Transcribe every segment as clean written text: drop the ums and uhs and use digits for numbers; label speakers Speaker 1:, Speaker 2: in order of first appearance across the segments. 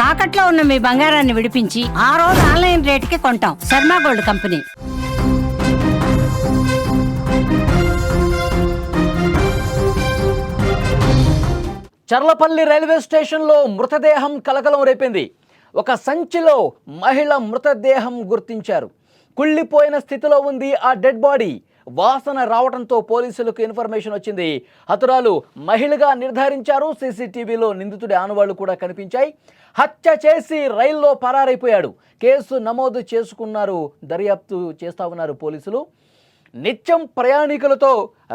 Speaker 1: తాకట్లో ఉన్న మీ బంగారాన్ని విడిపించి ఆ రోజు ఆన్లైన్ రేటుకి కొంటాం. Sharma gold company.
Speaker 2: Cherlapalli railway స్టేషన్లో మృతదేహం కలకలం రేపింది. ఒక సంచిలో మహిళ మృతదేహం గుర్తించారు. కుళ్ళిపోయిన స్థితిలో ఉంది ఆ డెడ్ బాడీ. వాసన రావడంతో పోలీసులకు ఇన్ఫర్మేషన్ వచ్చింది. హతురాలు మహిళగా నిర్ధారించారు. సీసీటీవీలో నిందితుడి ఆనవాళ్లు కూడా కనిపించాయి. హత్య చేసి రైల్లో పరారైపోయాడు. కేసు నమోదు చేసుకున్నారు. దర్యాప్తు చేస్తా ఉన్నారు పోలీసులు. నిత్యం ప్రయాణికులతో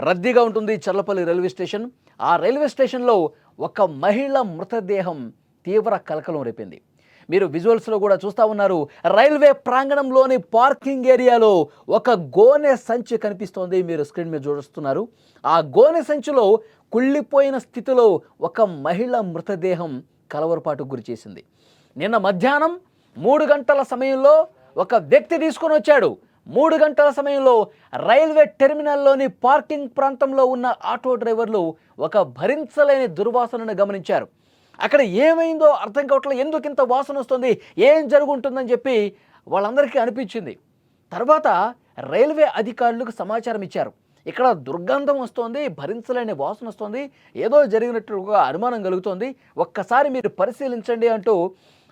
Speaker 2: రద్దీగా ఉంటుంది చర్లపల్లి రైల్వే స్టేషన్. ఆ రైల్వే స్టేషన్లో ఒక మహిళ మృతదేహం తీవ్ర కలకలం రేపింది. మీరు విజువల్స్లో కూడా చూస్తూ ఉన్నారు. రైల్వే ప్రాంగణంలోని పార్కింగ్ ఏరియాలో ఒక గోనె సంచి కనిపిస్తోంది. మీరు స్క్రీన్ మీద చూస్తున్నారు. ఆ గోనె సంచిలో కుళ్ళిపోయిన స్థితిలో ఒక మహిళ మృతదేహం కలవరపాటుకు గురి చేసింది. నిన్న మధ్యాహ్నం 3 గంటల సమయంలో ఒక వ్యక్తి తీసుకొని వచ్చాడు. 3 గంటల సమయంలో రైల్వే టెర్మినల్లోని పార్కింగ్ ప్రాంతంలో ఉన్న ఆటో డ్రైవర్లు ఒక భరించలేని దుర్వాసనను గమనించారు. అక్కడ ఏమైందో అర్థం కావట్లేదు. ఎందుకు ఇంత వాసన వస్తుంది, ఏం జరుగుంటుందని చెప్పి వాళ్ళందరికీ అనిపించింది. తర్వాత రైల్వే అధికారులకు సమాచారం ఇచ్చారు. ఇక్కడ దుర్గంధం వస్తోంది, భరించలేని వాసన వస్తుంది, ఏదో జరిగినట్టుగా అనుమానం కలుగుతోంది, ఒక్కసారి మీరు పరిశీలించండి అంటూ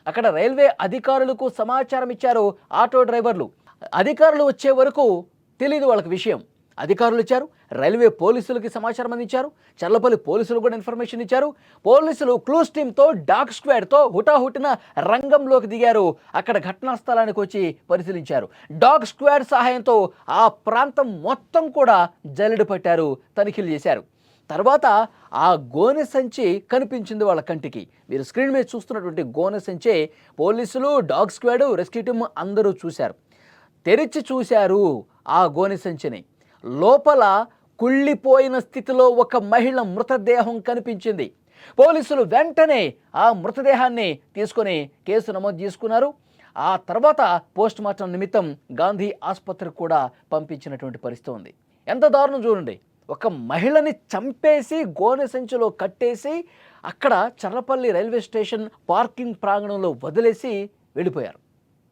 Speaker 2: అక్కడ రైల్వే అధికారులకు సమాచారం ఇచ్చారు ఆటో డ్రైవర్లు. అధికారులు వచ్చే వరకు తెలియదు వాళ్ళకి విషయం. అధికారులు ఇచ్చారు, రైల్వే పోలీసులకి సమాచారం అందించారు, చర్లపల్లి పోలీసులు కూడా ఇన్ఫర్మేషన్ ఇచ్చారు. పోలీసులు క్లూస్ టీమ్తో డాగ్ స్క్వాడ్తో హుటాహుటిన రంగంలోకి దిగారు. అక్కడ ఘటనా స్థలానికి వచ్చి పరిశీలించారు. డాగ్ స్క్వాడ్ సహాయంతో ఆ ప్రాంతం మొత్తం కూడా జల్లెడ పట్టారు, తనిఖీలు చేశారు. తర్వాత ఆ గోనె సంచి కనిపించింది వాళ్ళ కంటికి. మీరు స్క్రీన్ మీద చూస్తున్నటువంటి గోనె సంచి పోలీసులు, డాగ్ స్క్వాడ్, రెస్క్యూ టీమ్ అందరూ చూశారు. తెరిచి చూశారు ఆ గోనె సంచిని. లోపల కుళ్ళిపోయిన స్థితిలో ఒక మహిళ మృతదేహం కనిపించింది. పోలీసులు వెంటనే ఆ మృతదేహాన్ని తీసుకొని కేసు నమోదు చేసుకున్నారు. ఆ తర్వాత పోస్ట్ మార్టం నిమిత్తం గాంధీ ఆసుపత్రికి కూడా పంపించినటువంటి పరిస్థితి ఉంది. ఎంత దారుణం చూడండి. ఒక మహిళని చంపేసి గోనె సంచిలో కట్టేసి అక్కడ చర్లపల్లి రైల్వే స్టేషన్ పార్కింగ్ ప్రాంగణంలో వదిలేసి వెళ్ళిపోయారు.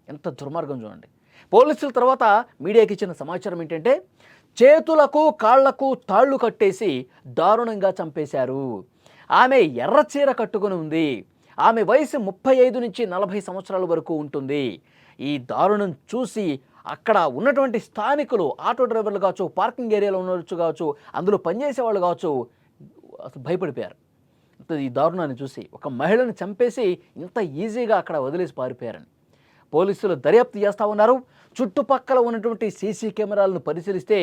Speaker 2: ఎంత దుర్మార్గం చూడండి. పోలీసుల తర్వాత మీడియాకి ఇచ్చిన సమాచారం ఏంటంటే చేతులకు కాళ్లకు తాళ్లు కట్టేసి దారుణంగా చంపేశారు. ఆమె ఎర్ర చీర కట్టుకుని ఉంది. ఆమె వయసు 35 నుంచి 40 సంవత్సరాల వరకు ఉంటుంది. ఈ దారుణం చూసి అక్కడ ఉన్నటువంటి స్థానికులు, ఆటో డ్రైవర్లు కావచ్చు, పార్కింగ్ ఏరియాలో ఉండవచ్చు కావచ్చు, అందులో పనిచేసే వాళ్ళు కావచ్చు, అసలు భయపడిపోయారు. ఈ దారుణాన్ని చూసి ఒక మహిళను చంపేసి ఇంత ఈజీగా అక్కడ వదిలేసి పారిపోయారని పోలీసులు దర్యాప్తు చేస్తూ ఉన్నారు. చుట్టుపక్కల ఉన్నటువంటి సీసీ కెమెరాలను పరిశీలిస్తే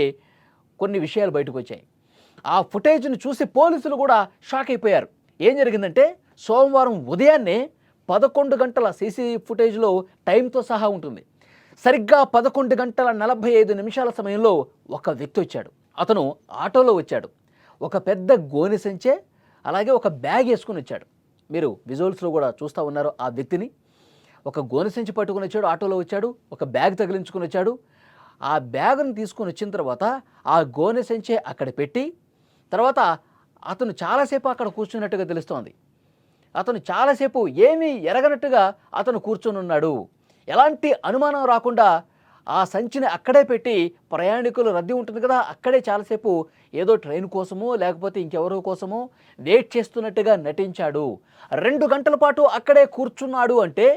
Speaker 2: కొన్ని విషయాలు బయటకు వచ్చాయి. ఆ ఫుటేజ్ను చూసి పోలీసులు కూడా షాక్ అయిపోయారు. ఏం జరిగిందంటే సోమవారం ఉదయాన్నే 11 గంటల సీసీ ఫుటేజ్లో టైంతో సహా ఉంటుంది. సరిగ్గా 11 గంటల 45 నిమిషాల సమయంలో ఒక వ్యక్తి వచ్చాడు. అతను ఆటోలో వచ్చాడు. ఒక పెద్ద గోనె సంచే అలాగే ఒక బ్యాగ్ వేసుకుని వచ్చాడు. మీరు విజువల్స్లో కూడా చూస్తూ ఉన్నారు ఆ వ్యక్తిని. ఒక గోనె సంచి పట్టుకుని వచ్చాడు, ఆటోలో వచ్చాడు, ఒక బ్యాగ్ తగిలించుకుని వచ్చాడు. ఆ బ్యాగ్ను తీసుకొని వచ్చిన తర్వాత ఆ గోనె సంచి అక్కడ పెట్టి తర్వాత అతను చాలాసేపు అక్కడ కూర్చున్నట్టుగా తెలుస్తోంది. అతను చాలాసేపు ఏమీ ఎరగనట్టుగా అతను కూర్చొని ఉన్నాడు. ఎలాంటి అనుమానం రాకుండా ఆ సంచిని అక్కడే పెట్టి ప్రయాణికులు రద్దీ ఉంటుంది కదా, అక్కడే చాలాసేపు ఏదో ట్రైన్ కోసమో లేకపోతే ఇంకెవరో కోసమో వెయిట్ చేస్తున్నట్టుగా నటించాడు. 2 గంటల పాటు అక్కడే కూర్చున్నాడు అంటే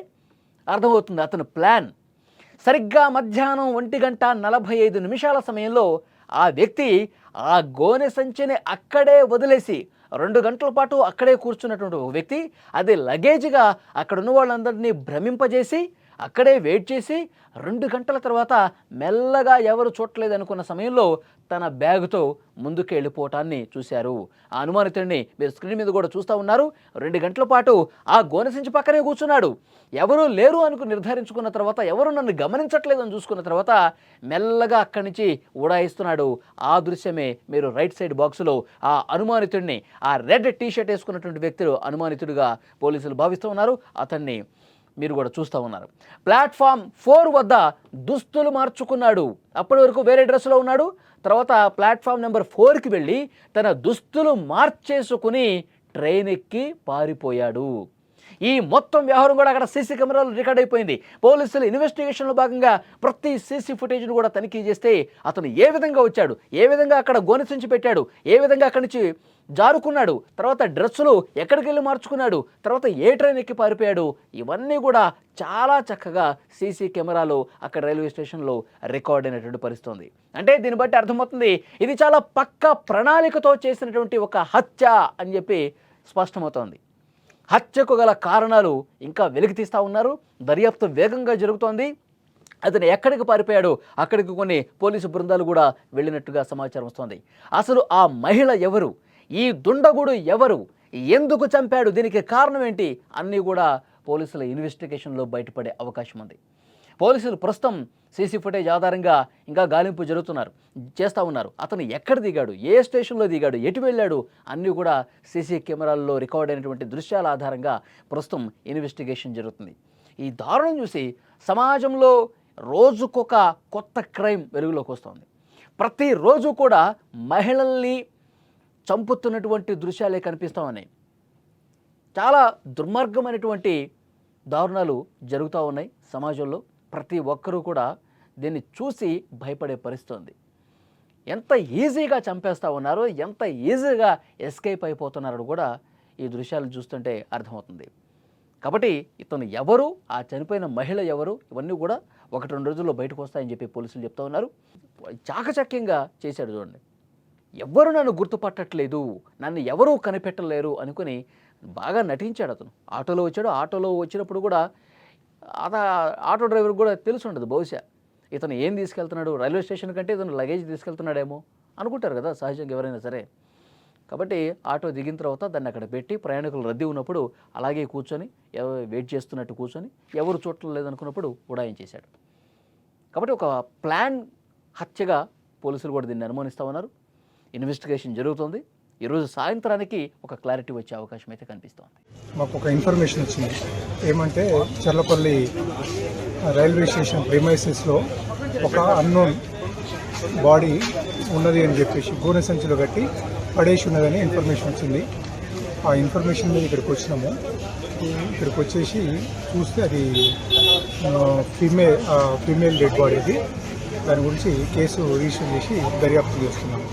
Speaker 2: అర్థమవుతుంది అతను ప్లాన్. సరిగ్గా మధ్యాహ్నం 1:45 నిమిషాల సమయంలో ఆ వ్యక్తి ఆ గోనె సంచిని అక్కడే వదిలేసి 2 గంటల పాటు అక్కడే కూర్చున్నటువంటి ఒక వ్యక్తి అది లగేజ్గా అక్కడ ఉన్న వాళ్ళందరినీ భ్రమింపజేసి అక్కడే వెయిట్ చేసి 2 గంటల తర్వాత మెల్లగా ఎవరు చూడలేదు అనుకున్న సమయంలో తన బ్యాగుతో ముందుకు వెళ్ళిపోవటాన్ని చూశారు. ఆ అనుమానితుడిని మీరు స్క్రీన్ మీద కూడా చూస్తూ ఉన్నారు. 2 గంటల పాటు ఆ గోనె సంచి పక్కనే కూర్చున్నాడు. ఎవరూ లేరు అనుకుని నిర్ధారించుకున్న తర్వాత, ఎవరు నన్ను గమనించట్లేదని చూసుకున్న తర్వాత మెల్లగా అక్కడి నుంచి ఉడాయిస్తున్నాడు. ఆ దృశ్యమే మీరు రైట్ సైడ్ బాక్సులో ఆ అనుమానితుడిని, ఆ రెడ్ టీషర్ట్ వేసుకున్నటువంటి వ్యక్తులు అనుమానితుడిగా పోలీసులు భావిస్తూ ఉన్నారు. అతన్ని మీరు కూడా చూస్తూ ఉన్నారు. ప్లాట్ఫామ్ 4 వద్ద దుస్తులు మార్చుకున్నాడు. అప్పటి వరకు వేరే డ్రెస్సులో ఉన్నాడు. తర్వాత ప్లాట్ఫామ్ నెంబర్ 4కి వెళ్ళి తన దుస్తులు మార్చేసుకుని ట్రైన్ ఎక్కి పారిపోయాడు. ఈ మొత్తం వ్యవహారం కూడా అక్కడ సీసీ కెమెరాలు రికార్డ్ అయిపోయింది. పోలీసులు ఇన్వెస్టిగేషన్లో భాగంగా ప్రతి సీసీ ఫుటేజ్ను కూడా తనిఖీ చేస్తే అతను ఏ విధంగా వచ్చాడు, ఏ విధంగా అక్కడ గోనెసించి పెట్టాడు, ఏ విధంగా అక్కడి నుంచి జారుకున్నాడు, తర్వాత డ్రెస్సులు ఎక్కడికి వెళ్ళి మార్చుకున్నాడు, తర్వాత ఏ ట్రైన్ ఎక్కి పారిపోయాడు, ఇవన్నీ కూడా చాలా చక్కగా సీసీ కెమెరాలు అక్కడ రైల్వే స్టేషన్లో రికార్డ్ అయినటువంటి పరిస్థితి ఉంది. అంటే దీన్ని బట్టి అర్థమవుతుంది ఇది చాలా పక్కా ప్రణాళికతో చేసినటువంటి ఒక హత్య అని చెప్పి స్పష్టమవుతోంది. హత్యకు గల కారణాలు ఇంకా వెలికి తీస్తూ ఉన్నారు. దర్యాప్తు వేగంగా జరుగుతోంది. అతను ఎక్కడికి పారిపోయాడు, అక్కడికి కొన్ని పోలీసు బృందాలు కూడా వెళ్ళినట్టుగా సమాచారం వస్తోంది. అసలు ఆ మహిళ ఎవరు, ఈ దుండగుడు ఎవరు, ఎందుకు చంపాడు, దీనికి కారణం ఏంటి అన్నీ కూడా పోలీసుల ఇన్వెస్టిగేషన్లో బయటపడే అవకాశం ఉంది. పోలీసులు ప్రస్తుతం సీసీ ఫుటేజ్ ఆధారంగా ఇంకా గాలింపు చేస్తూ ఉన్నారు. అతను ఎక్కడ దిగాడు, ఏ స్టేషన్లో దిగాడు, ఎటు వెళ్ళాడు అన్నీ కూడా సీసీ కెమెరాల్లో రికార్డ్ అయినటువంటి దృశ్యాల ఆధారంగా ప్రస్తుతం ఇన్వెస్టిగేషన్ జరుగుతుంది. ఈ దారుణం చూసి సమాజంలో రోజుకొక కొత్త క్రైమ్ వెలుగులోకి వస్తుంది. ప్రతిరోజు కూడా మహిళల్ని చంపుతున్నటువంటి దృశ్యాలే కనిపిస్తూ ఉన్నాయి. చాలా దుర్మార్గమైనటువంటి దారుణాలు జరుగుతూ ఉన్నాయి సమాజంలో. ప్రతి ఒక్కరూ కూడా దీన్ని చూసి భయపడే పరిస్థితి ఉంది. ఎంత ఈజీగా చంపేస్తూ ఉన్నారో, ఎంత ఈజీగా ఎస్కేప్ అయిపోతున్నారో కూడా ఈ దృశ్యాలను చూస్తుంటే అర్థమవుతుంది. కాబట్టి ఇతను ఎవరు, ఆ చనిపోయిన మహిళ ఎవరు, ఇవన్నీ కూడా 1-2 రోజుల్లో బయటకు వస్తాయని చెప్పి పోలీసులు చెప్తూ ఉన్నారు. చాకచక్యంగా చేశాడు చూడండి. ఎవ్వరు నన్ను గుర్తుపట్టట్లేదు, నన్ను ఎవరూ కనిపెట్టలేరు అనుకుని బాగా నటించాడు అతను. ఆటోలో వచ్చాడు. ఆటోలో వచ్చినప్పుడు కూడా ఆటో డ్రైవర్ కూడా తెలిసి ఉండదు బహుశా ఇతను ఏం తీసుకెళ్తున్నాడు, రైల్వే స్టేషన్ కంటే ఇతను లగేజ్ తీసుకెళ్తున్నాడేమో అనుకుంటారు కదా సహజంగా ఎవరైనా సరే. కాబట్టి ఆటో దిగిన తర్వాత దాన్ని అక్కడ పెట్టి ప్రయాణికులు రద్దీ ఉన్నప్పుడు అలాగే కూర్చొని వెయిట్ చేస్తున్నట్టు కూర్చొని ఎవరు చూడటం లేదనుకున్నప్పుడు ఉడాయించేశాడు. కాబట్టి ఒక ప్లాన్ హత్యగా పోలీసులు కూడా దీన్ని అనుమానిస్తూ ఉన్నారు. ఇన్వెస్టిగేషన్ జరుగుతుంది. ఈరోజు సాయంత్రానికి ఒక క్లారిటీ వచ్చే అవకాశం అయితే కనిపిస్తోంది.
Speaker 3: మాకు ఒక ఇన్ఫర్మేషన్ వచ్చింది. ఏమంటే చర్లపల్లి రైల్వే స్టేషన్ ప్రిమైసెస్లో ఒక అన్నోన్ బాడీ ఉన్నది అని చెప్పేసి గోనె సంచిలో కట్టి పడేసి ఉన్నదని ఇన్ఫర్మేషన్ వచ్చింది. ఆ ఇన్ఫర్మేషన్ మీద ఇక్కడికి వచ్చినాము. ఇక్కడికి వచ్చేసి చూస్తే అది ఫీమేల్ డెడ్ బాడీ. అది దాని గురించి కేసు రిజిస్టర్ చేసి దర్యాప్తు చేస్తున్నాము.